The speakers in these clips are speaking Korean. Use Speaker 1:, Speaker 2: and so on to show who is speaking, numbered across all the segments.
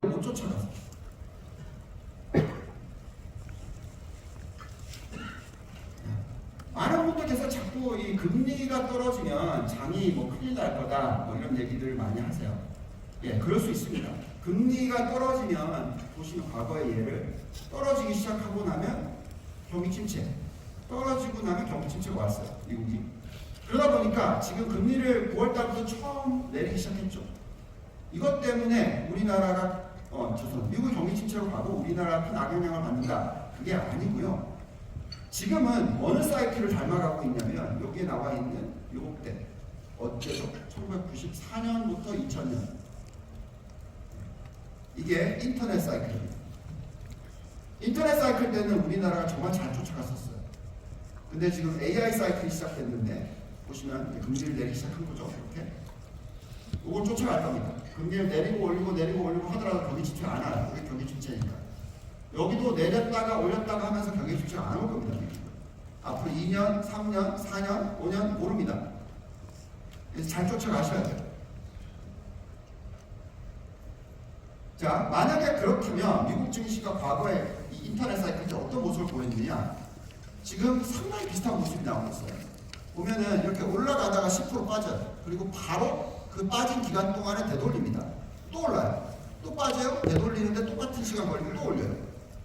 Speaker 1: 못 쫓아가서. 많은 분들께서 자꾸 이 금리가 떨어지면 장이 뭐 큰일 날 거다 뭐 이런 얘기들 많이 하세요. 예, 그럴 수 있습니다. 금리가 떨어지면 보시면 과거의 예를 떨어지기 시작하고 나면 경기 침체, 떨어지고 나면 경기 침체가 왔어요. 미국이. 그러다 보니까 지금 금리를 9월 달부터 처음 내리기 시작했죠. 이것 때문에 우리나라가 미국 경기 침체로 가고 우리나라가 큰 악영향을 받는다. 그게 아니고요. 지금은 어느 사이클을 닮아가고 있냐면 여기에 나와 있는 요때 어째서 1994년부터 2000년 이게 인터넷 사이클입니다. 인터넷 사이클 때는 우리나라가 정말 잘 쫓아갔었어요. 근데 지금 AI 사이클이 시작됐는데 보시면 금리를 내리기 시작한 거죠. 이렇게 이걸 쫓아갈 겁니다. 금리를 내리고 올리고 하더라도 경기 침체가 안 와요. 이게 경기 침체니까. 여기도 내렸다가 올렸다가 하면서 경기 침체가 안 올 겁니다. 앞으로 2년, 3년, 4년, 5년 모릅니다. 그래서 잘 쫓아가셔야 돼요. 자, 만약에 그렇다면 미국 증시가 과거에 이 인터넷 사이클 때 어떤 모습을 보였느냐? 지금 상당히 비슷한 모습이 나오고 있어요. 보면은 이렇게 올라가다가 10% 빠져요. 그리고 바로 그 빠진 기간 동안에 되돌립니다. 또 올라요. 또 빠져요. 되돌리는데 똑같은 시간 걸리고 또 올려요.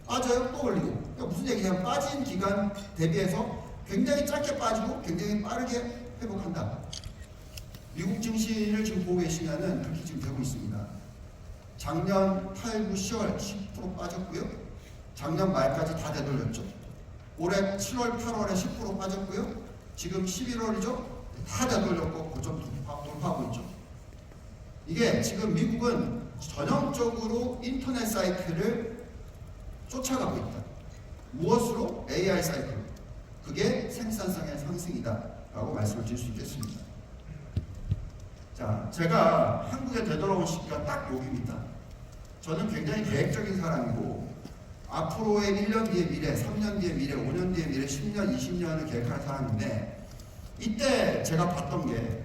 Speaker 1: 빠져요. 또 올리고. 그러니까 무슨 얘기냐면 빠진 기간 대비해서 굉장히 짧게 빠지고 굉장히 빠르게 회복한다. 미국 증시를 지금 보고 계시면은 그렇게 지금 되고 있습니다. 작년 8, 9, 10월 10% 빠졌고요. 작년 말까지 다 되돌렸죠. 올해 7월, 8월에 10% 빠졌고요. 지금 11월이죠. 다 되돌렸고 고점 돌파하고 있죠. 이게 지금 미국은 전형적으로 인터넷 사이클을 쫓아가고 있다. 무엇으로? AI 사이클. 그게 생산성의 상승이다 라고 말씀을 드릴 수 있겠습니다. 자, 제가 한국에 되돌아온 시기가 딱 여기입니다. 저는 굉장히 계획적인 사람이고 앞으로의 1년 뒤의 미래, 3년 뒤의 미래, 5년 뒤의 미래, 10년, 20년을 계획하는 사람인데 이때 제가 봤던 게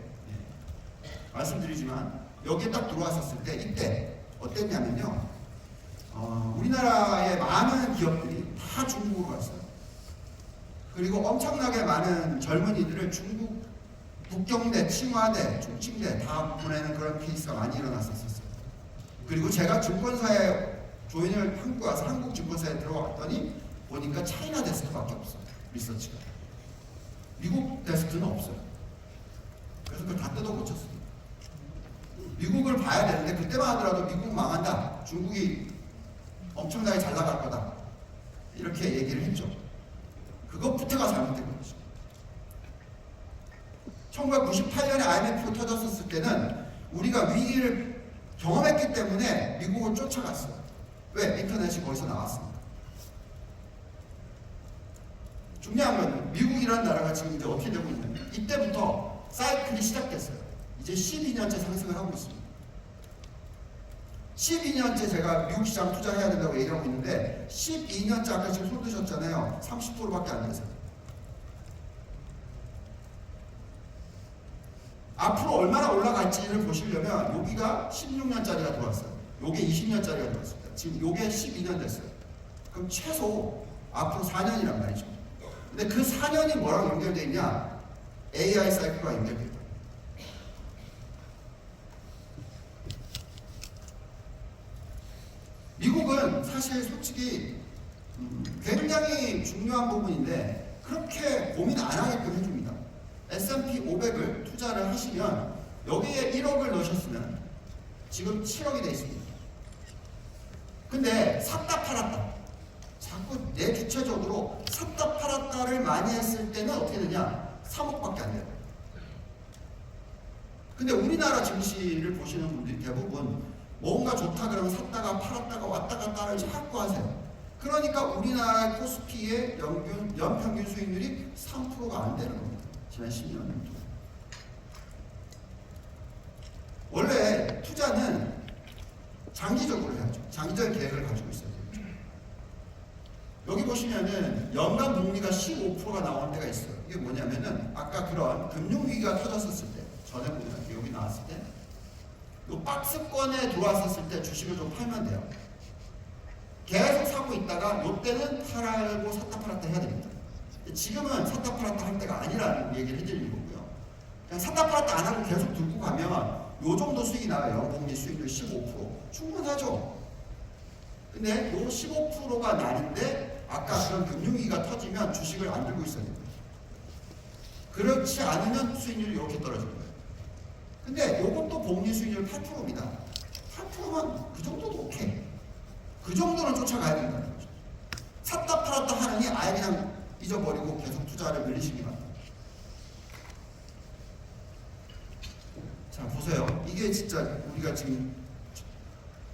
Speaker 1: 말씀드리지만 여기에 딱 들어왔었을 때 이때 어땠냐면요. 우리나라의 많은 기업들이 다 중국으로 갔어요. 그리고 엄청나게 많은 젊은이들을 중국 북경대,清华대, 중칭대 다 보내는 그런 케이스가 많이 일어났었어요. 그리고 제가 증권사에 조인을 한국 와서 한국 증권사에 들어왔더니 보니까 차이나 데스크밖에 없어요. 리서치가. 미국 데스크는 없어요. 그래서 그걸 다 뜯어 고쳤어요. 미국을 봐야 되는데 그때만 하더라도 미국 망한다. 중국이 엄청나게 잘 나갈 거다. 이렇게 얘기를 했죠. 그것부터가 잘못된 거죠. 1998년에 IMF가 터졌을 때는 우리가 위기를 경험했기 때문에 미국을 쫓아갔어요. 왜? 인터넷이 거기서 나왔습니다. 중요한 건 미국이라는 나라가 지금 이제 어떻게 되고 있냐면 이때부터 사이클이 시작됐어요. 이제 12년째 상승을 하고 있습니다. 12년째 제가 미국 시장 투자해야 된다고 얘기하고 있는데 12년째 아까 지금 손 드셨잖아요. 30%밖에 안 돼서. 앞으로 얼마나 올라갈지를 보시려면 여기가 16년짜리가 들어왔어요. 요게 20년짜리가 들어왔습니다. 지금 요게 12년 됐어요. 그럼 최소 앞으로 4년이란 말이죠. 근데 그 4년이 뭐랑 연결되어 있냐? AI 사이클과 연결되어 있다. 미국은 사실 솔직히 굉장히 중요한 부분인데 그렇게 고민 안 하게끔 해줍니다. S&P 500을 투자를 하시면 여기에 1억을 넣으셨으면 지금 7억이 돼 있습니다. 근데 샀다 팔았다. 자꾸 내 주체적으로 샀다 팔았다를 많이 했을 때는 어떻게 되냐? 3억밖에 안 돼요. 근데 우리나라 증시를 보시는 분들이 대부분 뭔가 좋다 그러면 샀다가 팔았다가 왔다 갔다를 자꾸 하세요. 그러니까 우리나라 코스피의 연평균 수익률이 3%가 안 되는 겁니다. 지난 10년 동안. 원래 투자는 장기적으로 해야죠. 장기적인 계획을 가지고 있어야 돼요. 여기 보시면은 연간 복리가 15%가 나오는 데가 있어요. 이게 뭐냐면은 아까 그런 금융위기가 터졌었을 때 전에 보면 여기 나왔을 때 이 박스권에 들어왔었을 때 주식을 좀 팔면 돼요. 계속 사고 있다가 이때는 팔고 샀다 팔았다 해야 됩니다. 지금은 샀다 팔았다 할 때가 아니라는 얘기를 해드리는 거고요. 그냥 샀다 팔았다 안 하고 계속 들고 가면 요 정도 수익이 나와요. 연봉리 수익률 15% 충분하죠. 근데 요 15%가 나는데 아까 그런 금융위기가 터지면 주식을 안 들고 있어야 됩니다. 그렇지 않으면 수익률이 이렇게 떨어질 거예요. 근데 요것도 복리 수익률 8%입니다. 8%면 그 정도도 오케이. 그 정도는 쫓아가야 된다는 거죠. 샀다 팔았다 하느니 아예 그냥 잊어버리고 계속 투자를 늘리시기 바랍니다. 자, 보세요. 이게 진짜 우리가 지금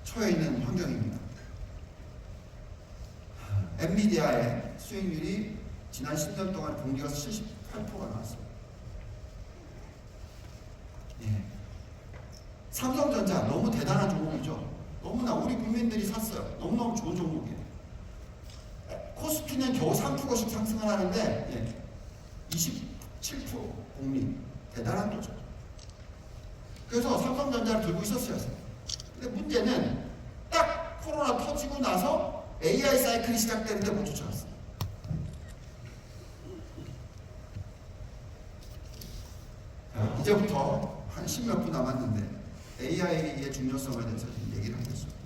Speaker 1: 처해 있는 환경입니다. 엔비디아의 수익률이 지난 10년 동안 복리가 78%가 나왔어요. 예. 삼성전자 너무 대단한 종목이죠. 너무나 우리 국민들이 샀어요. 너무너무 좋은 종목이에요. 코스피는 겨우 3%씩 상승을 하는데 27% 복리 대단한 거죠. 그래서 삼성전자를 들고 있었어요. 근데 문제는 딱 코로나 터지고 나서 AI 사이클이 시작되는데 못 쫓아갔어요. 이제부터 한 10몇 분 남았는데 AI의 중요성에 대해서 좀 얘기를 하겠습니다.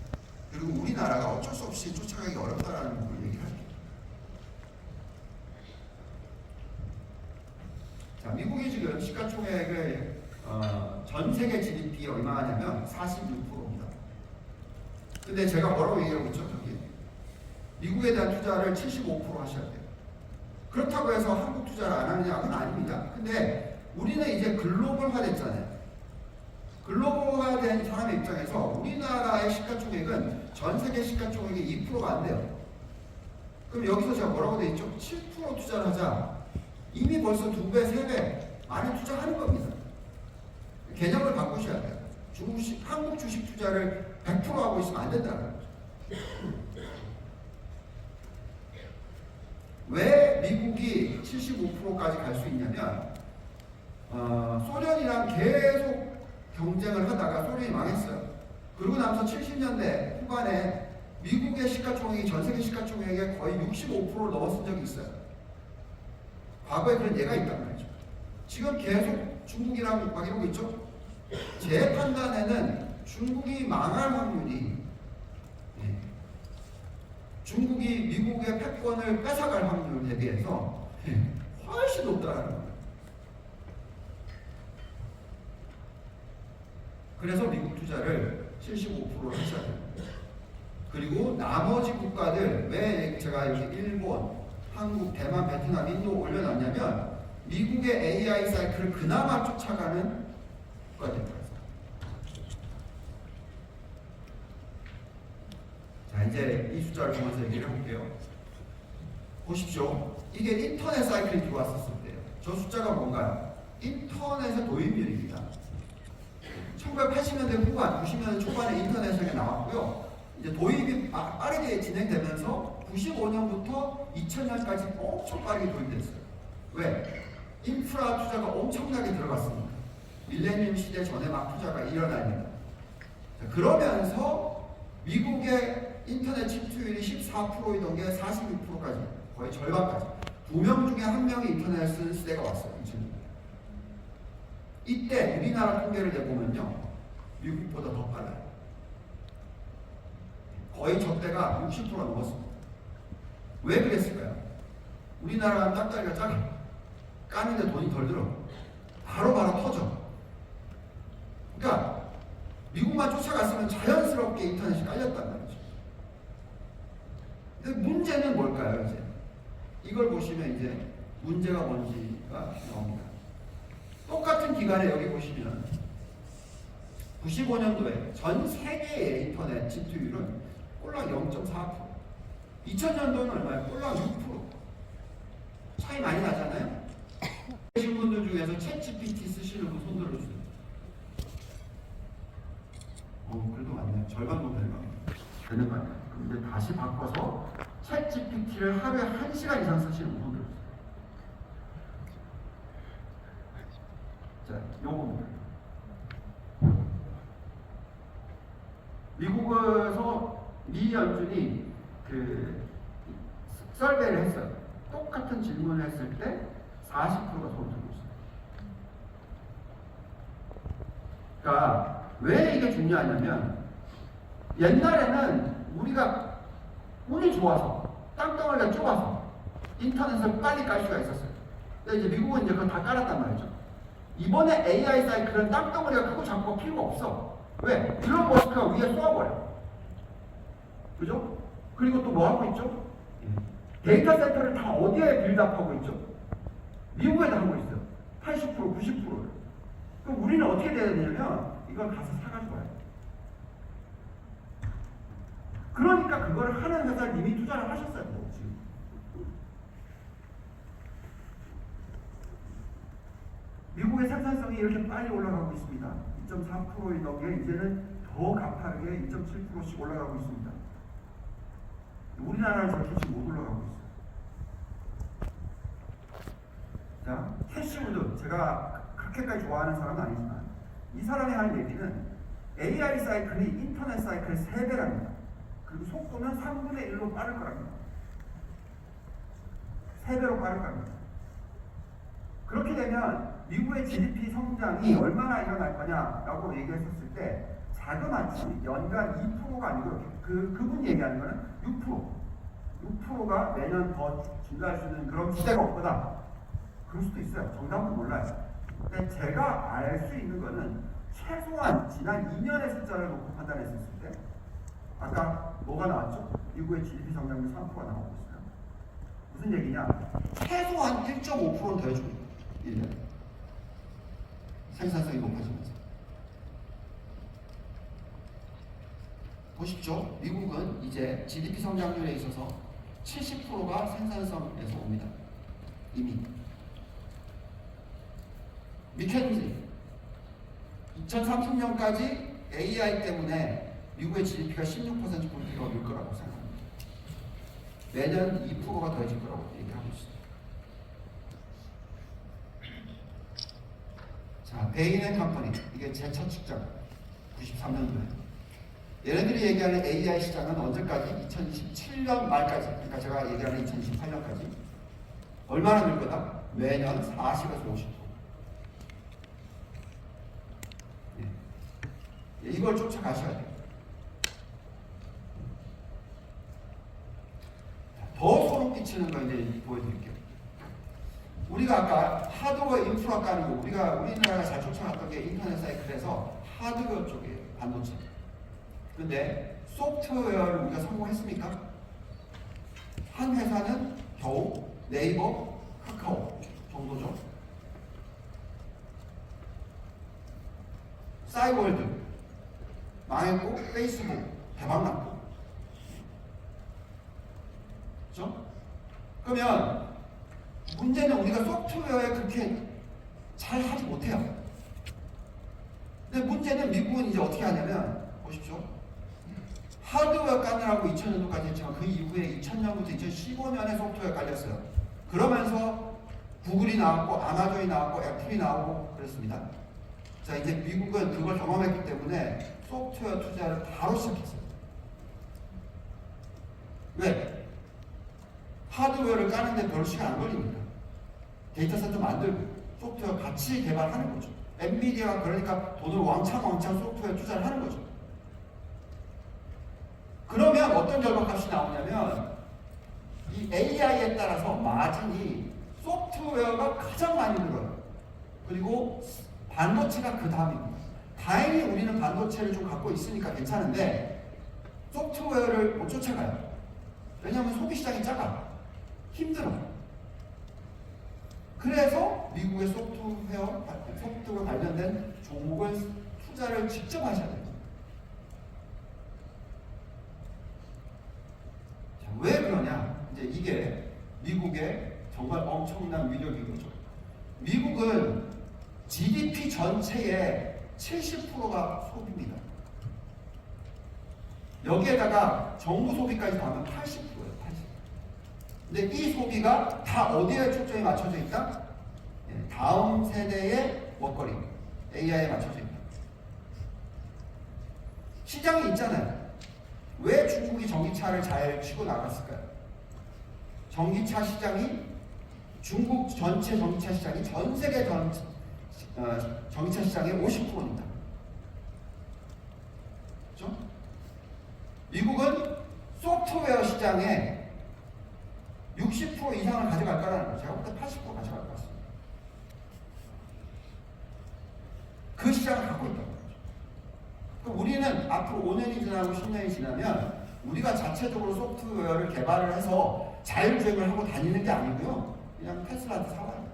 Speaker 1: 그리고 우리나라가 어쩔 수 없이 쫓아가기 어렵다라는 부분을 얘기를 할게요. 자, 미국이 지금 시가총액의 전 세계 GDP 얼마냐면 46%입니다. 근데 제가 뭐라고 얘기하고 있죠? 저기 미국에 대한 투자를 75% 하셔야 돼요. 그렇다고 해서 한국 투자를 안 하느냐는 아닙니다. 근데 우리는 이제 글로벌화 됐잖아요. 글로벌화 된 사람의 입장에서 우리나라의 시가총액은 전 세계 시가총액의 2%가 안 돼요. 그럼 여기서 제가 뭐라고 돼 있죠? 7% 투자를 하자. 이미 벌써 2배, 3배 많이 투자하는 겁니다. 개념을 바꾸셔야 돼요. 한국 주식 투자를 100% 하고 있으면 안 된다는 거죠. 왜 미국이 75%까지 갈 수 있냐면 소련이랑 계속 경쟁을 하다가 소련이 망했어요. 그러고 나서 70년대 후반에 미국의 시가총액이 전 세계 시가총액의 거의 65%를 넘었은 적이 있어요. 과거에 그런 예가 있단 말이죠. 지금 계속 중국이랑 막 이러고 있죠. 제 판단에는 중국이 망할 확률이 중국이 미국의 패권을 뺏어갈 확률 대비해서 훨씬 높다는 거예요. 그래서 미국 투자를 75% 하셔야 됩니다. 그리고 나머지 국가들 왜 제가 이렇게 일본, 한국, 대만, 베트남, 인도 올려놨냐면 미국의 AI 사이클을 그나마 쫓아가는 국가들입니다. 자, 이제 이 숫자를 보면서 얘기를 해볼게요. 보십시오. 이게 인터넷 사이클이 들어왔었을 때요. 저 숫자가 뭔가요? 인터넷의 도입률입니다. 1980년대 후반, 90년대 초반에 인터넷이 나왔고요. 이제 도입이 빠르게 진행되면서 95년부터 2000년까지 엄청 빠르게 도입됐어요. 왜? 인프라 투자가 엄청나게 들어갔습니다. 밀레니엄 시대 전에 막 투자가 일어납니다. 그러면서 미국의 인터넷 침투율이 14%이던 게 46%까지, 거의 절반까지. 2명 중에 1명이 인터넷을 쓰는 시대가 왔어요. 이때 우리나라 통계를 내보면요, 미국보다 더 빨라요. 거의 적대가 60%가 넘었습니다. 왜 그랬을까요? 우리나라는 짝다리가 작아. 까는데 돈이 덜 들어. 바로바로 터져. 그러니까 미국만 쫓아갔으면 자연스럽게 인터넷이 깔렸단 말이죠. 근데 문제는 뭘까요? 이제 이걸 보시면 이제 문제가 뭔지가 나옵니다. 똑같은 기간에 여기 보시면 95년도에 전 세계의 인터넷 침투율은 꼴랑 0.4%, 2000년도는 얼마예요? 꼴랑 6%. 차이 많이 나잖아요. 계신 분들 중에서 챗GPT 쓰시는 분 손 들어주세요. 그래도 맞네요. 절반 정도 되는 거 아니에요? 그럼 이제 다시 바꿔서 챗GPT를 하루에 1시간 이상 쓰시는 분 손 들어주세요. 자, 요겁니다.
Speaker 2: 미국에서 미 연준이 그 설베를 했어요. 똑같은 질문을 했을 때 40%가 손을 들고 있어요. 그러니까 왜 이게 중요하냐면 옛날에는 우리가 운이 좋아서 땅덩어리가 좁아서 인터넷을 빨리 깔 수가 있었어요. 근데 이제 미국은 이제 그걸 다 깔았단 말이죠. 이번에 AI 사이클은 땅덩어리가 크고 작고 필요가 없어. 왜? 일론 머스크가 위에 쏘아버려. 그죠? 그리고 또 뭐 하고 있죠? 데이터 센터를 다 어디에 빌드업하고 있죠? 미국에다 하고 있어요. 80%, 90%를. 그럼 우리는 어떻게 돼야 되냐면 이걸 가서 사가지고 와요. 그러니까 그걸 하는 회사를 이미 투자를 하셨어요. 뭐 지금. 미국의 생산성이 이렇게 빨리 올라가고 있습니다. 2.4%의 덕에 이제는 더 가파르게 2.7%씩 올라가고 있습니다. 우리나라는 저렇게 지금 못 올라가고 있어요. 자, 캐시우드, 제가 그렇게까지 좋아하는 사람은 아니지만 이 사람이 하는 얘기는 AI 사이클이 인터넷 사이클의 3배랍니다. 그리고 속도는 3분의 1로 빠를 거랍니다. 3배로 빠를 겁니다. 그렇게 되면 미국의 GDP 성장이 얼마나 일어날 거냐라고 얘기했었을 때 자그마치 연간 2%가 아니고 그분 얘기하는 거는 6%가 매년 더 증가할 수 있는 그런 기대가 없거나 그럴 수도 있어요. 정답은 몰라요. 근데 제가 알 수 있는 거는 최소한 지난 2년의 숫자를 놓고 판단했을 때 아까 뭐가 나왔죠? 미국의 GDP 성장률 3%가 나오고 있어요. 무슨 얘기냐?
Speaker 1: 최소한 1.5%는 더 해줍니다. 1년. 생산성이 높아지면서. 보십시오. 미국은 이제 GDP 성장률에 있어서 70%가 생산성에서 옵니다. 이미. 미켄지 2030년까지 AI 때문에 미국의 GDP가 16%포인트가 올 거라고 생각합니다. 매년 2%가 더해질 거라고 얘기하고 있습니다. 자, 베인앤컴퍼니, 이게 제 첫 직장 93년도에 얘네들이 얘기하는 AI 시장은 언제까지? 2027년 말까지, 그러니까 제가 얘기하는 2028년까지 얼마나 늘 거다? 매년 40에서 50%. 이걸 쫓아가셔야 돼요. 더 소름 끼치는 거 이제 보여드릴게요. 우리가 아까 하드웨어 인프라 까는 거, 우리나라가 잘 쫓아갔던 게 인터넷 사이클에서 하드웨어 쪽이에요. 반도체. 근데 소프트웨어를 우리가 성공했습니까? 한 회사는 겨우 네이버, 카카오 정도죠. 싸이월드 망했고, 페이스북 대박났고. 그렇죠? 그러면 문제는 우리가 소프트웨어에 그렇게 잘 하지 못해요. 근데 문제는 미국은 이제 어떻게 하냐면, 보십시오. 하드웨어 까느라고 2000년도까지 했지만 그 이후에 2000년부터 2015년에 소프트웨어 깔렸어요. 그러면서 구글이 나왔고, 아마존이 나왔고, 애플이 나오고 그랬습니다. 자, 이제 미국은 그걸 경험했기 때문에 소프트웨어 투자를 바로 시작했어요. 왜? 하드웨어를 까는데 별로 시간 안 걸립니다. 데이터 센터 만들고 소프트웨어 같이 개발하는 거죠. 엔비디아가 그러니까 돈을 왕창 소프트웨어 투자를 하는 거죠. 그러면 어떤 결과값이 나오냐면 이 AI에 따라서 마진이 소프트웨어가 가장 많이 늘어요. 그리고 반도체가 그 다음입니다. 다행히 우리는 반도체를 좀 갖고 있으니까 괜찮은데 소프트웨어를 못 쫓아가요. 왜냐하면 소비시장이 작아. 힘들어. 그래서 미국의 소프트웨어 관련된 종목을 투자를 직접 하셔야 돼요. 자, 왜 그러냐? 이제 이게 미국의 정말 엄청난 위력인 거죠. 미국은 GDP 전체의 70%가 소비입니다. 여기에다가 정부 소비까지 더하면 80%예요. 80%. 근데 이 소비가 다 어디에 초점이 맞춰져 있다? 다음 세대의 먹거리 AI에 맞춰져 있다. 시장이 있잖아요. 왜 중국이 전기차를 잘 치고 나갔을까요? 전기차 시장이 중국 전체 전기차 시장이 전 세계 전기차 시장의 50%입니다. 그렇죠? 미국은 소프트웨어 시장에 60% 이상을 가져갈 거라는 거죠. 제가 볼 때 80% 가져갈 것 같습니다. 그 시장을 갖고 있다는 거죠. 그럼 우리는 앞으로 5년이 지나고 10년이 지나면 우리가 자체적으로 소프트웨어를 개발을 해서 자율주행을 하고 다니는 게 아니고요. 그냥 테슬라한테 사와요.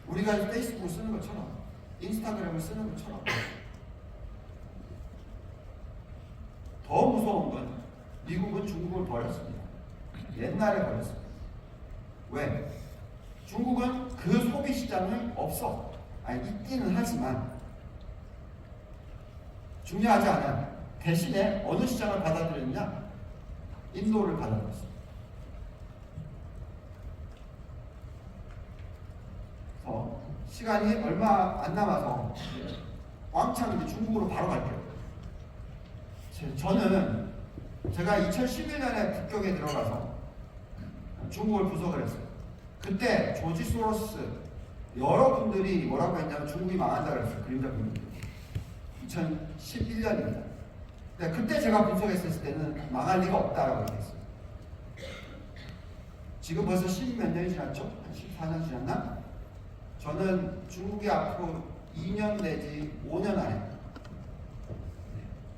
Speaker 1: 우리가 페이스북을 쓰는 것처럼, 인스타그램을 쓰는 것처럼. 더 무서운 건 미국은 중국을 버렸습니다. 옛날에 버렸습니다. 왜? 중국은 그 소비 시장이 없어. 아니, 있기는 하지만 중요하지 않아요. 대신에 어느 시장을 받아들였냐? 인도를 받아들였습니다. 시간이 얼마 안 남아서 왕창 이제 중국으로 바로 갈게요. 저는 제가 2011년에 북경에 들어가서 중국을 분석을 했어요. 그때 조지 소로스 여러분들이 뭐라고 했냐면 중국이 망한다 그랬어요. 그림자 분들이. 2011년입니다. 그때 제가 분석했을 때는 망할 리가 없다라고 얘기했어요. 지금 벌써 10몇 년이 지났죠? 한 14년 지났나? 저는 중국이 앞으로 2년 내지 5년 안에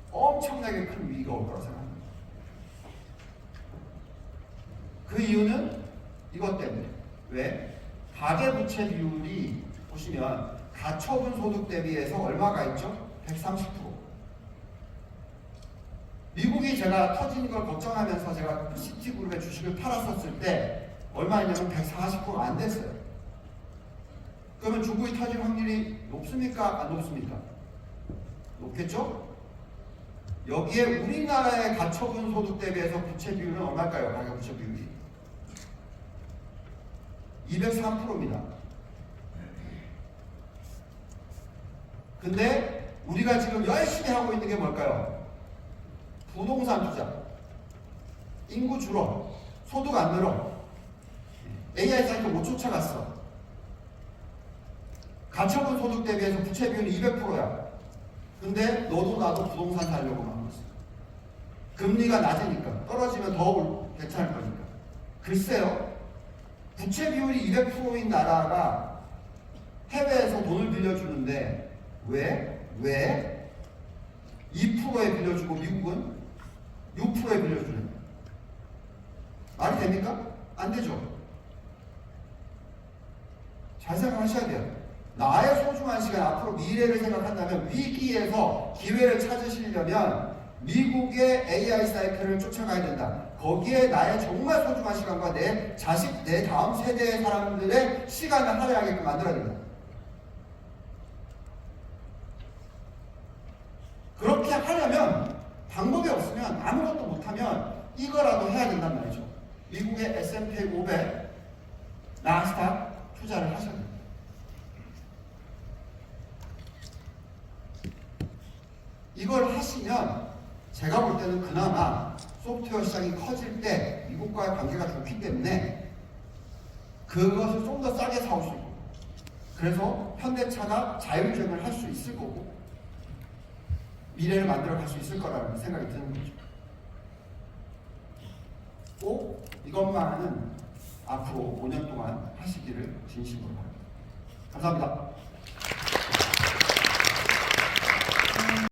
Speaker 1: 엄청나게 큰 위기가 올 거라고 생각합니다. 그 이유는 이것 때문에. 왜? 가계부채 비율이 보시면 가처분 소득 대비해서 얼마가 있죠? 130%. 미국이 제가 터진 걸 걱정하면서 제가 시티그룹의 주식을 팔았었을 때 얼마였냐면 140%가 안 됐어요. 그러면 중국이 터질 확률이 높습니까? 안 높습니까? 높겠죠? 여기에 우리나라의 가처분 소득 대비해서 부채 비율은 얼마일까요? 가계부채 비율이 203%입니다. 근데 우리가 지금 열심히 하고 있는 게 뭘까요? 부동산 투자. 인구 줄어. 소득 안 늘어. AI 사이클 못 쫓아갔어. 가처분 소득 대비해서 부채 비율이 200%야. 근데 너도 나도 부동산 사려고 하고 있어. 금리가 낮으니까. 떨어지면 더 괜찮을 거니까. 글쎄요. 부채 비율이 200%인 나라가 해외에서 돈을 빌려주는데 왜 2%에 빌려주고 미국은 6%에 빌려주는 말이 됩니까? 안 되죠. 잘 생각하셔야 돼요. 나의 소중한 시간, 앞으로 미래를 생각한다면 위기에서 기회를 찾으시려면 미국의 AI 사이클을 쫓아가야 된다. 거기에 나의 정말 소중한 시간과 내 자식, 내 다음 세대의 사람들의 시간을 할애하게끔 만들어야 된다. 그렇게 하려면 방법이 없으면 아무것도 못하면 이거라도 해야 된단 말이죠. 미국의 S&P 500, 나스닥 투자를 하셔야 됩니다. 이걸 하시면 제가 볼 때는 그나마 소프트웨어 시장이 커질 때 미국과의 관계가 좋기 때문에 그것을 좀 더 싸게 사올 수 있고, 그래서 현대차가 자율주행을 할 수 있을 거고 미래를 만들어 갈 수 있을 거라는 생각이 드는 거죠. 꼭 이것만은 앞으로 5년 동안 하시기를 진심으로 바랍니다. 감사합니다.